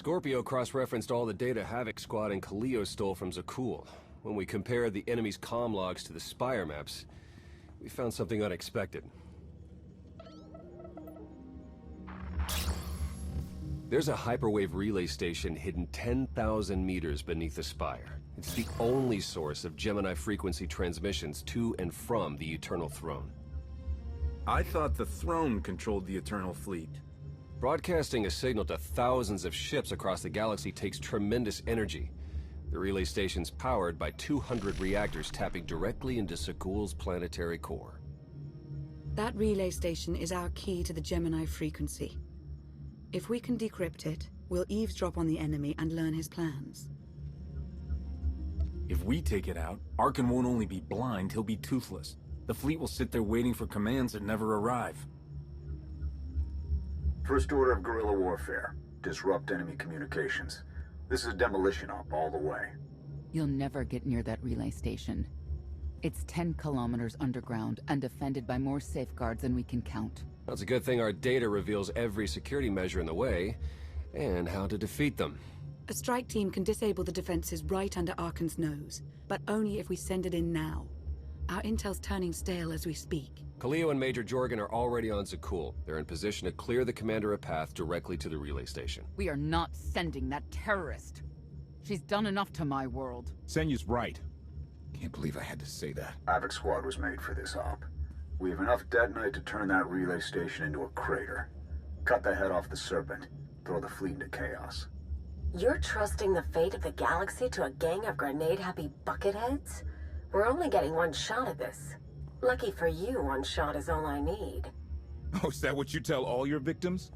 Scorpio cross-referenced all the data Havoc Squad and Kaleo stole from Zakul. When we compared the enemy's comm logs to the Spire maps, we found something unexpected. There's a hyperwave relay station hidden 10,000 meters beneath the Spire. It's the only source of Gemini frequency transmissions to and from the Eternal Throne. I thought the Throne controlled the Eternal Fleet. Broadcasting a signal to thousands of ships across the galaxy takes tremendous energy. The relay station's powered by 200 reactors tapping directly into Zakul's planetary core. That relay station is our key to the Gemini frequency. If we can decrypt it, we'll eavesdrop on the enemy and learn his plans. If we take it out, Arkan won't only be blind, he'll be toothless. The fleet will sit there waiting for commands that never arrive. First order of guerrilla warfare. Disrupt enemy communications. This is a demolition op all the way. You'll never get near that relay station. It's 10 kilometers underground and defended by more safeguards than we can count. Well, it's a good thing our data reveals every security measure in the way, and how to defeat them. A strike team can disable the defenses right under Arkan's nose, but only if we send it in now. Our intel's turning stale as we speak. Kaleo and Major Jorgen are already on Zakul. They're in position to clear the commander a path directly to the relay station. We are not sending that terrorist. She's done enough to my world. Senyu's right. Can't believe I had to say that. Havoc Squad was made for this op. We have enough detonite to turn that relay station into a crater. Cut the head off the Serpent. Throw the fleet into chaos. You're trusting the fate of the galaxy to a gang of grenade-happy bucketheads? We're only getting one shot at this. Lucky for you, one shot is all I need. Oh, is that what you tell all your victims?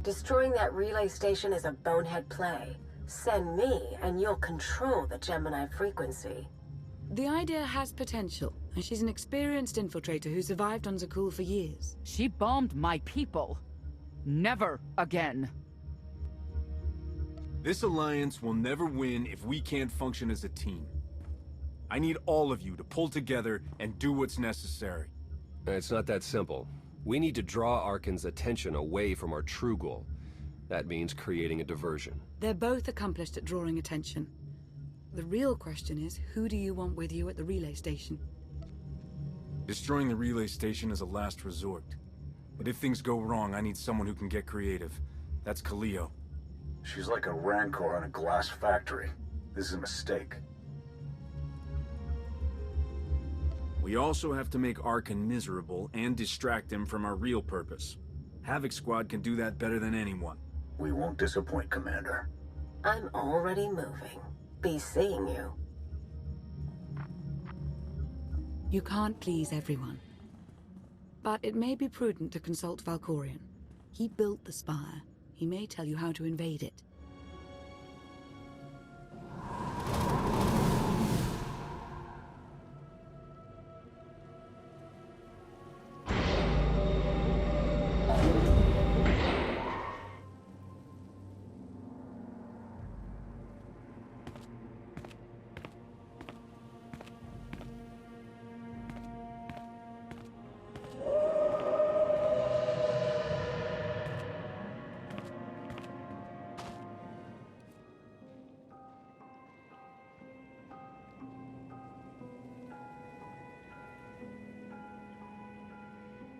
Destroying that relay station is a bonehead play. Send me, and you'll control the Gemini frequency. The idea has potential, and she's an experienced infiltrator who survived on Zakul for years. She bombed my people. Never again. This alliance will never win if we can't function as a team. I need all of you to pull together and do what's necessary. It's not that simple. We need to draw Arkan's attention away from our true goal. That means creating a diversion. They're both accomplished at drawing attention. The real question is, who do you want with you at the relay station? Destroying the relay station is a last resort. But if things go wrong, I need someone who can get creative. That's Kaleo. She's like a rancor in a glass factory. This is a mistake. We also have to make Arkan miserable and distract him from our real purpose. Havoc Squad can do that better than anyone. We won't disappoint, Commander. I'm already moving. Be seeing you. You can't please everyone. But it may be prudent to consult Valkorion. He built the Spire. He may tell you how to invade it.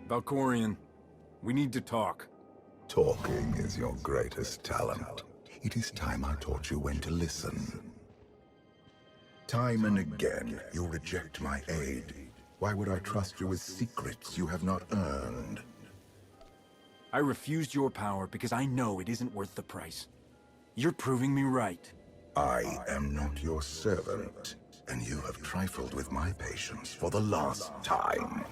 Valkorion, we need to talk. Talking is your greatest talent. It is time I taught you when to listen. Time and again, you reject my aid. Why would I trust you with secrets you have not earned? I refused your power because I know it isn't worth the price. You're proving me right. I am not your servant, and you have trifled with my patience for the last time.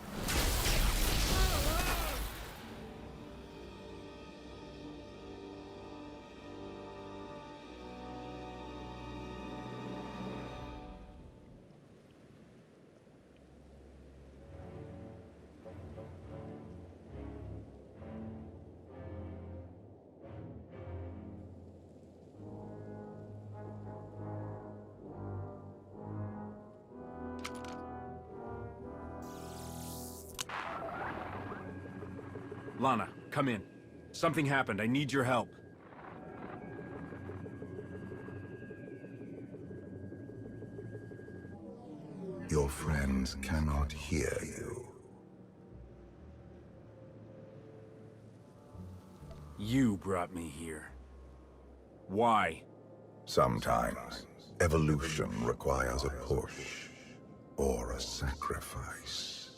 Lana, come in. Something happened. I need your help. your friends cannot hear you. You brought me here. Why? Sometimes, evolution requires a push, or a sacrifice.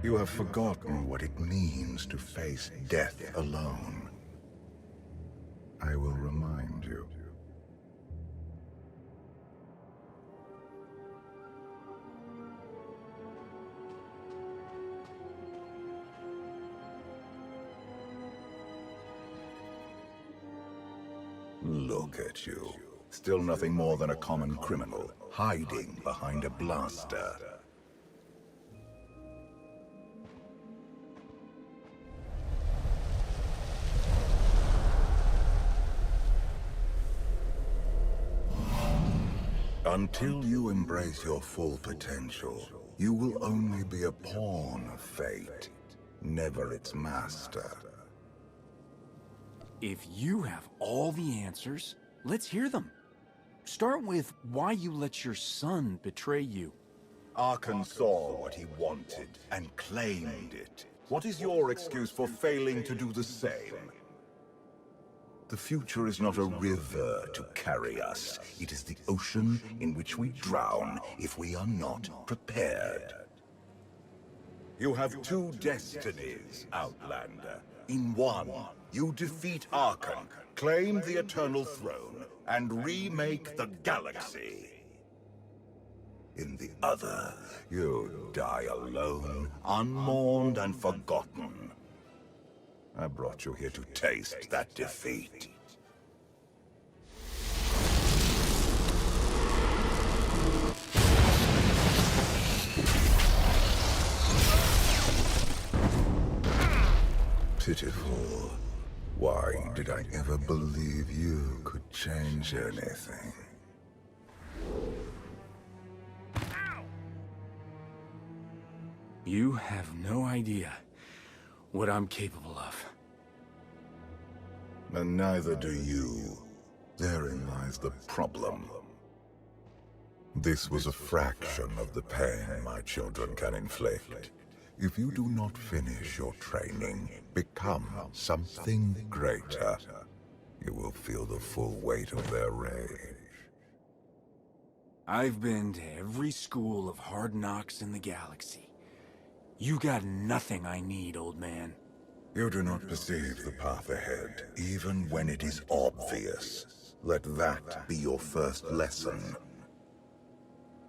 You have forgotten what it means to face death alone. I will remind you. Look at you. Still nothing more than a common criminal, hiding behind a blaster. Until you embrace your full potential, you will only be a pawn of fate, never its master. If you have all the answers, let's hear them. Start with why you let your son betray you. Arkan saw what he wanted and claimed it. What is your excuse for failing to do the same? The future is not a river to carry us. It is the ocean in which we drown if we are not prepared. You have two destinies, Outlander. In one, you defeat Arkan, claim the Eternal Throne, and remake the galaxy. In the other, you die alone, unmourned and forgotten. I brought you here to taste that defeat. Pitiful. Why did I ever believe you could change anything? You have no idea what I'm capable of. And neither do you. Therein lies the problem. This was a fraction of the pain my children can inflict. If you do not finish your training, become something greater, you will feel the full weight of their rage. I've been to every school of hard knocks in the galaxy. You got nothing I need, old man. You do not perceive the path ahead, even when it is obvious. Let that be your first lesson.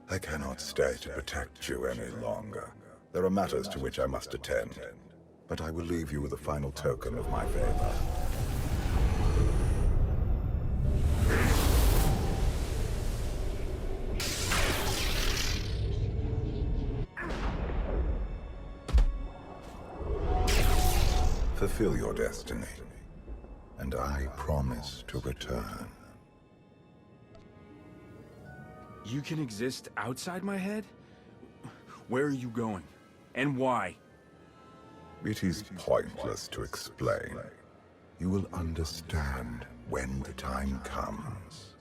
I cannot stay to protect you any longer. There are matters to which I must attend, but I will leave you with a final token of my favor. Fulfill your destiny, and I promise to return. You can exist outside my head? Where are you going? And why? It is pointless to explain. You will understand when the time comes.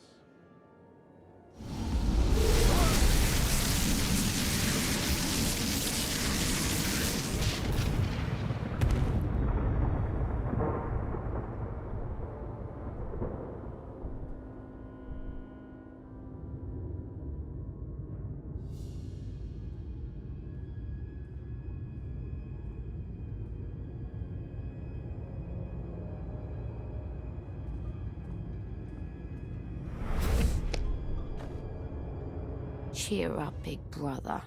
Cheer up, big brother.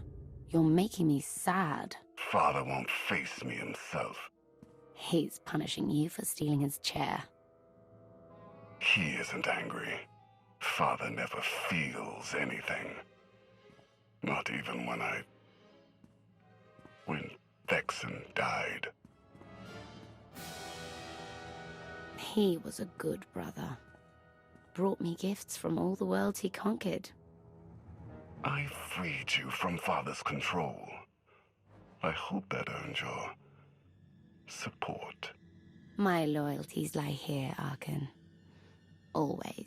You're making me sad. Father won't face me himself. He's punishing you for stealing his chair. He isn't angry. Father never feels anything. Not even when Vexen died. He was a good brother. Brought me gifts from all the worlds he conquered. I freed you from Father's control. I hope that earned your support. My loyalties lie here, Arkan. Always.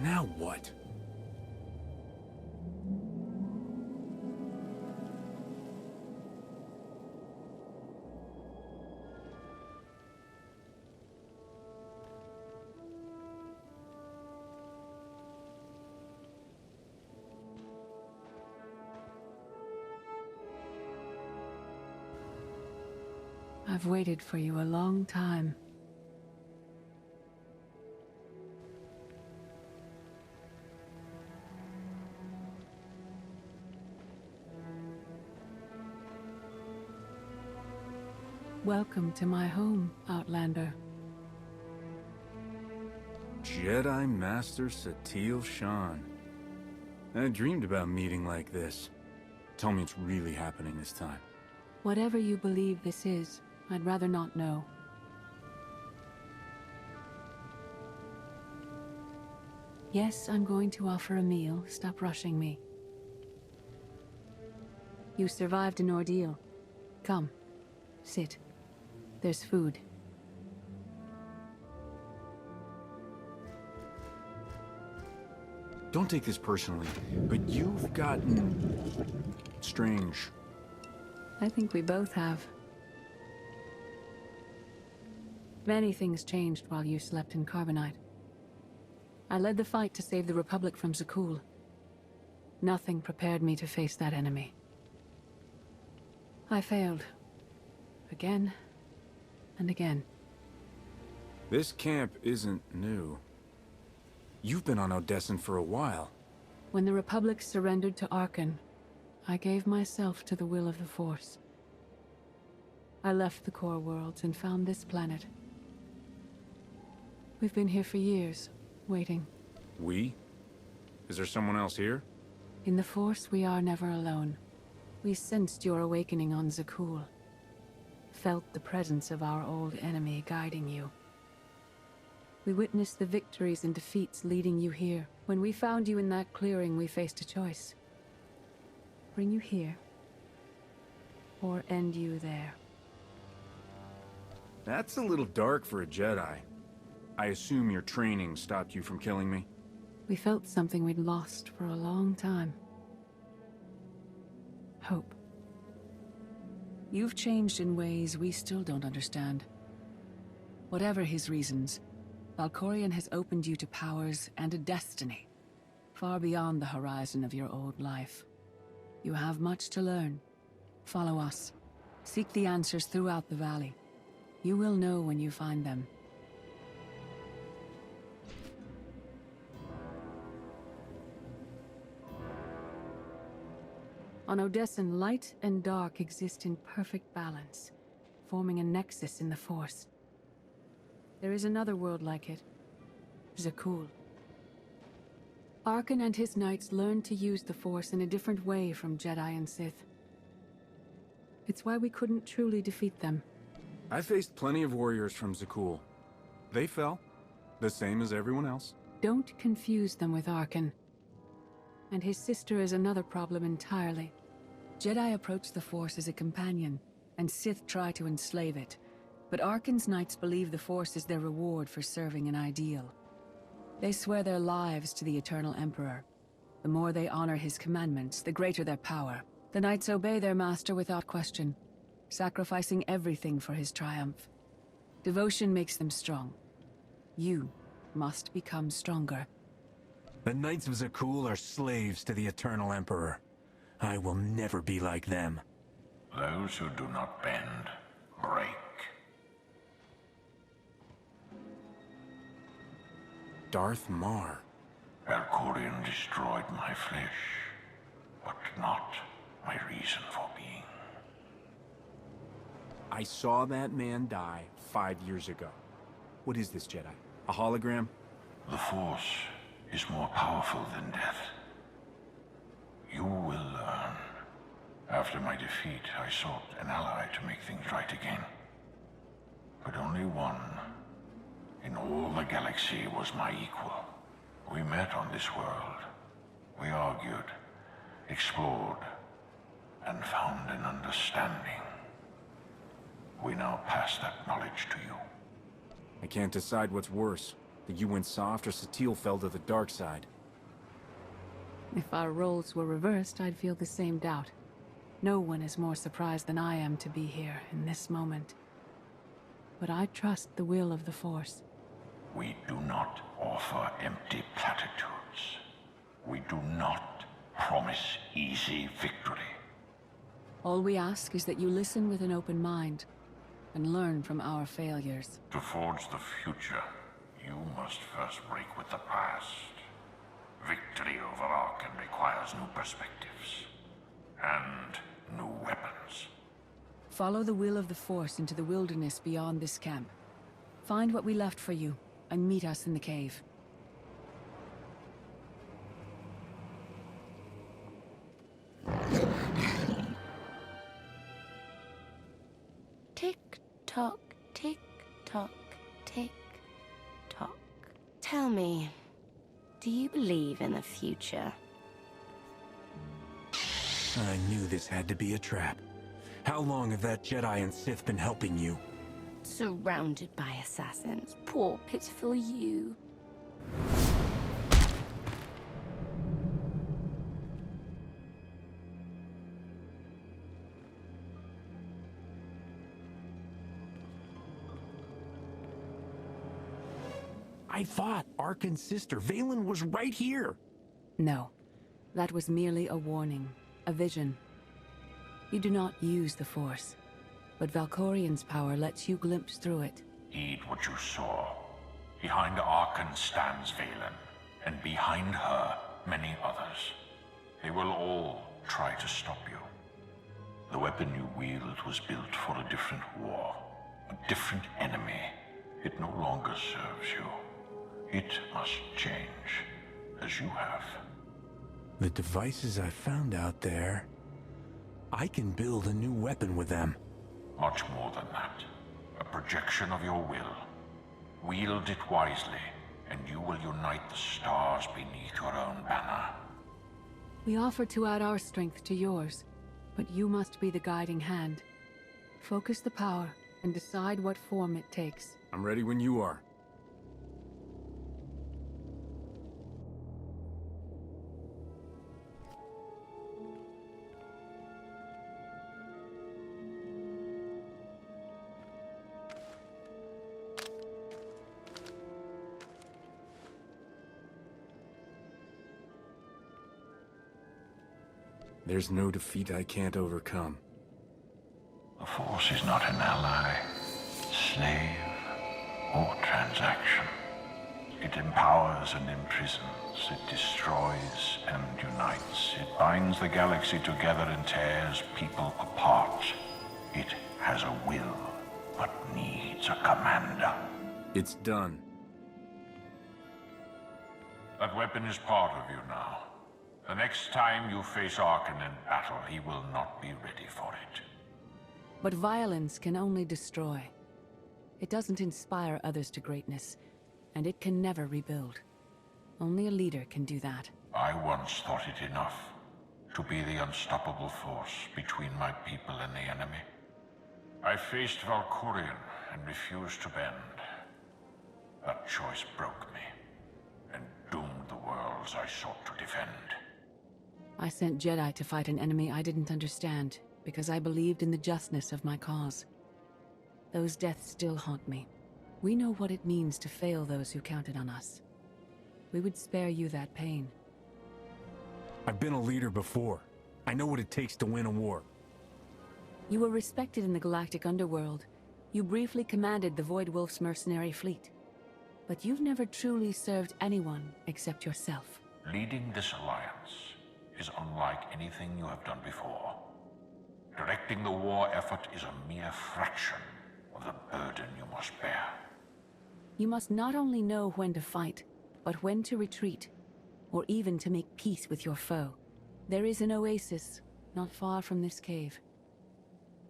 Now what? I've waited for you a long time. Welcome to my home, Outlander. Jedi Master Satele Shan. I dreamed about meeting like this. Tell me it's really happening this time. Whatever you believe this is, I'd rather not know. Yes, I'm going to offer a meal. Stop rushing me. You survived an ordeal. Come, sit. There's food. Don't take this personally, but you've gotten strange. I think we both have. Many things changed while you slept in Carbonite. I led the fight to save the Republic from Zakul. Nothing prepared me to face that enemy. I failed. Again and again. This camp isn't new. You've been on Odessen for a while. When the Republic surrendered to Arkan, I gave myself to the will of the Force. I left the core worlds and found this planet. We've been here for years, waiting. We? Is there someone else here? In the Force, we are never alone. We sensed your awakening on Zakul. Felt the presence of our old enemy guiding you. We witnessed the victories and defeats leading you here. When we found you in that clearing, we faced a choice. Bring you here, or end you there. That's a little dark for a Jedi. I assume your training stopped you from killing me? We felt something we'd lost for a long time. Hope. You've changed in ways we still don't understand. Whatever his reasons, Valkorion has opened you to powers and a destiny, far beyond the horizon of your old life. You have much to learn. Follow us. Seek the answers throughout the valley. You will know when you find them. On Odessen, light and dark exist in perfect balance, forming a nexus in the Force. There is another world like it, Zakul. Arkan and his knights learned to use the Force in a different way from Jedi and Sith. It's why we couldn't truly defeat them. I faced plenty of warriors from Zakul. They fell, the same as everyone else. Don't confuse them with Arkan. And his sister is another problem entirely. Jedi approach the Force as a companion, and Sith try to enslave it. But Arkan's knights believe the Force is their reward for serving an ideal. They swear their lives to the Eternal Emperor. The more they honor his commandments, the greater their power. The knights obey their master without question, sacrificing everything for his triumph. Devotion makes them strong. You must become stronger. The Knights of Zakul are slaves to the Eternal Emperor. I will never be like them. Those who do not bend, break. Darth Mar. Valkorion destroyed my flesh, but not my reason for being. I saw that man die 5 years ago. What is this, Jedi? A hologram? The Force is more powerful than death. You will learn. After my defeat, I sought an ally to make things right again. But only one in all the galaxy was my equal. We met on this world. We argued, explored, and found an understanding. We now pass that knowledge to you. I can't decide what's worse, that you went soft or Satil fell to the dark side. If our roles were reversed, I'd feel the same doubt. No one is more surprised than I am to be here in this moment. But I trust the will of the Force. We do not offer empty platitudes. We do not promise easy victory. All we ask is that you listen with an open mind and learn from our failures. To forge the future, you must first break with the past. Victory over Arkan requires new perspectives and new weapons. Follow the will of the Force into the wilderness beyond this camp. Find what we left for you and meet us in the cave. Tick-tock, tick-tock, tick-tock. Tell me, do you believe in the future? I knew this had to be a trap. How long have that Jedi and Sith been helping you? Surrounded by assassins. Poor, pitiful you. I thought Arkan's sister, Valen, was right here. No, that was merely a warning, a vision. You do not use the Force, but Valkorion's power lets you glimpse through it. Heed what you saw. Behind Arkan stands Valen, and behind her, many others. They will all try to stop you. The weapon you wield was built for a different war, a different enemy. It no longer serves you. It must change, as you have. The devices I found out there, I can build a new weapon with them. Much more than that. A projection of your will. Wield it wisely, and you will unite the stars beneath your own banner. We offer to add our strength to yours, but you must be the guiding hand. Focus the power and decide what form it takes. I'm ready when you are. There's no defeat I can't overcome. The Force is not an ally, slave, or transaction. It empowers and imprisons, it destroys and unites. It binds the galaxy together and tears people apart. It has a will, but needs a commander. It's done. That weapon is part of you now. The next time you face Arkan in battle, he will not be ready for it. But violence can only destroy. It doesn't inspire others to greatness, and it can never rebuild. Only a leader can do that. I once thought it enough to be the unstoppable force between my people and the enemy. I faced Valkorion and refused to bend. That choice broke me and doomed the worlds I sought to defend. I sent Jedi to fight an enemy I didn't understand, because I believed in the justness of my cause. Those deaths still haunt me. We know what it means to fail those who counted on us. We would spare you that pain. I've been a leader before. I know what it takes to win a war. You were respected in the galactic underworld. You briefly commanded the Void Wolf's mercenary fleet. But you've never truly served anyone except yourself. Leading this alliance is unlike anything you have done before. Directing the war effort is a mere fraction of the burden you must bear. You must not only know when to fight, but when to retreat or even to make peace with your foe. There is an oasis not far from this cave.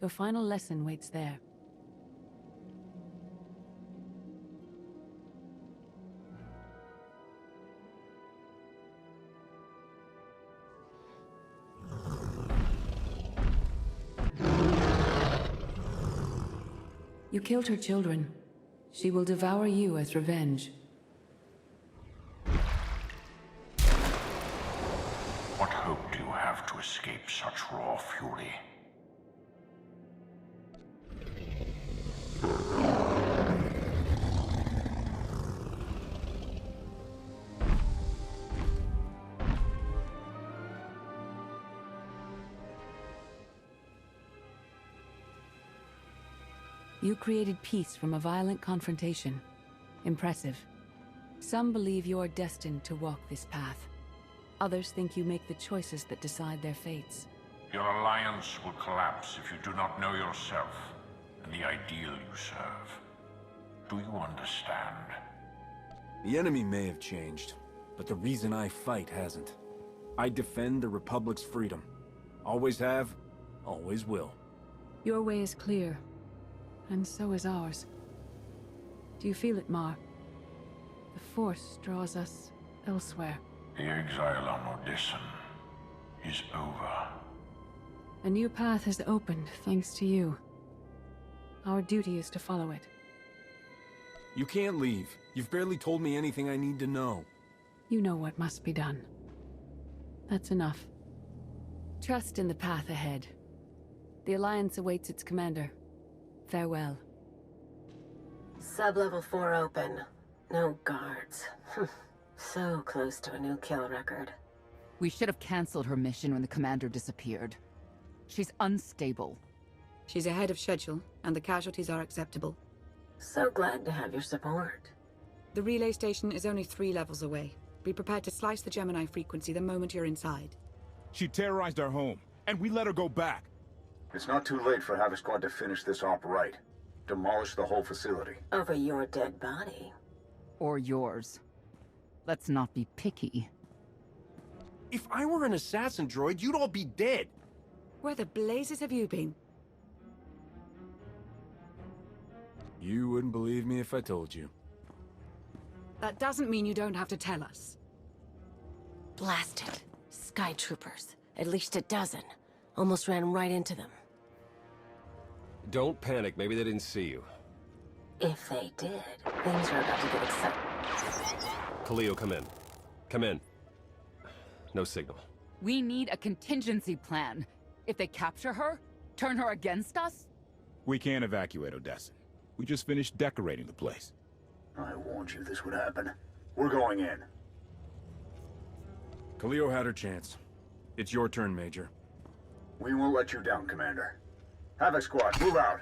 Your final lesson waits there. You killed her children. She will devour you as revenge. What hope do you have to escape such raw fury? You created peace from a violent confrontation. Impressive. Some believe you're destined to walk this path. Others think you make the choices that decide their fates. Your alliance will collapse if you do not know yourself and the ideal you serve. Do you understand? The enemy may have changed, but the reason I fight hasn't. I defend the Republic's freedom. Always have, always will. Your way is clear, and so is ours. Do you feel it, Mar? The Force draws us elsewhere. The exile on Odessen is over. A new path has opened, thanks to you. Our duty is to follow it. You can't leave. You've barely told me anything I need to know. You know what must be done. That's enough. Trust in the path ahead. The Alliance awaits its commander. Farewell. Sub-level 4 open. No guards. So close to a new kill record. We should have canceled her mission when the commander disappeared. She's unstable. She's ahead of schedule, and the casualties are acceptable. So glad to have your support. The relay station is only 3 levels away. Be prepared to slice the GEMINI frequency the moment you're inside. She terrorized our home, and we let her go back. It's not too late for Havoc Squad to finish this op right. Demolish the whole facility. Over your dead body. Or yours. Let's not be picky. If I were an assassin droid, you'd all be dead. Where the blazes have you been? You wouldn't believe me if I told you. That doesn't mean you don't have to tell us. Blasted. Sky troopers. At least a dozen. Almost ran right into them. Don't panic, maybe they didn't see you. If they did, things are about to get exciting. Khalil, come in. Come in. No signal. We need a contingency plan. If they capture her, turn her against us? We can't evacuate Odessen. We just finished decorating the place. I warned you this would happen. We're going in. Khalil had her chance. It's your turn, Major. We won't let you down, Commander. Havoc Squad, move out!